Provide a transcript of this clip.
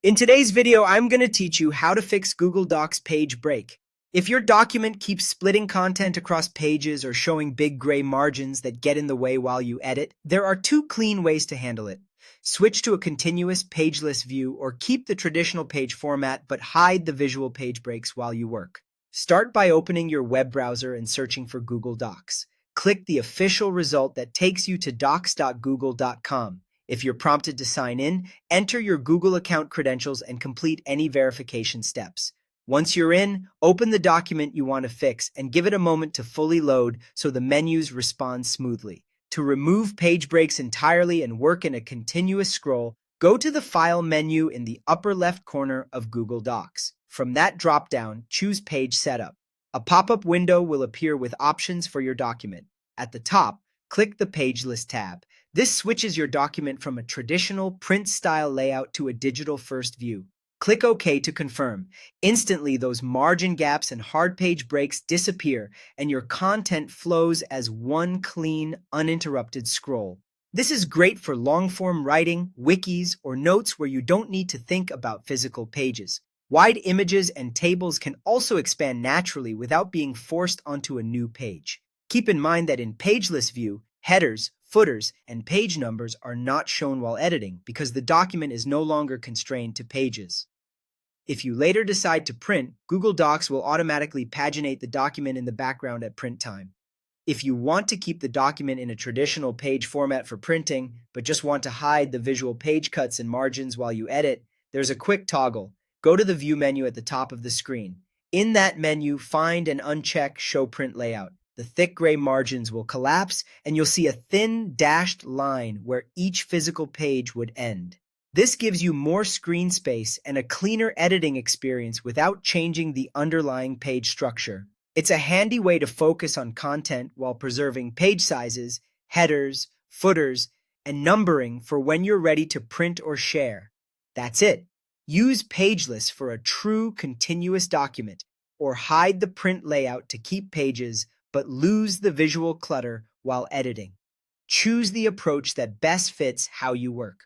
In today's video, I'm going to teach you how to fix Google Docs page break. If your document keeps splitting content across pages or showing big gray margins that get in the way while you edit, there are two clean ways to handle it. Switch to a continuous pageless view or keep the traditional page format but hide the visual page breaks while you work. Start by opening your web browser and searching for Google Docs. Click the official result that takes you to docs.google.com. If you're prompted to sign in, enter your Google account credentials and complete any verification steps. Once you're in, open the document you want to fix and give it a moment to fully load so the menus respond smoothly. To remove page breaks entirely and work in a continuous scroll, go to the File menu in the upper left corner of Google Docs. From that drop-down, choose Page Setup. A pop-up window will appear with options for your document. At the top, click the Page List tab. This switches your document from a traditional print-style layout to a digital-first view. Click OK to confirm. Instantly, those margin gaps and hard page breaks disappear, and your content flows as one clean, uninterrupted scroll. This is great for long-form writing, wikis, or notes where you don't need to think about physical pages. Wide images and tables can also expand naturally without being forced onto a new page. Keep in mind that in pageless view, headers, footers, and page numbers are not shown while editing because the document is no longer constrained to pages. If you later decide to print, Google Docs will automatically paginate the document in the background at print time. If you want to keep the document in a traditional page format for printing, but just want to hide the visual page cuts and margins while you edit, there's a quick toggle. Go to the View menu at the top of the screen. In that menu, find and uncheck Show Print Layout. The thick gray margins will collapse, and you'll see a thin dashed line where each physical page would end. This gives you more screen space and a cleaner editing experience without changing the underlying page structure. It's a handy way to focus on content while preserving page sizes, headers, footers, and numbering for when you're ready to print or share. That's it. Use Pageless for a true continuous document, or hide the print layout to keep pages but lose the visual clutter while editing. Choose the approach that best fits how you work.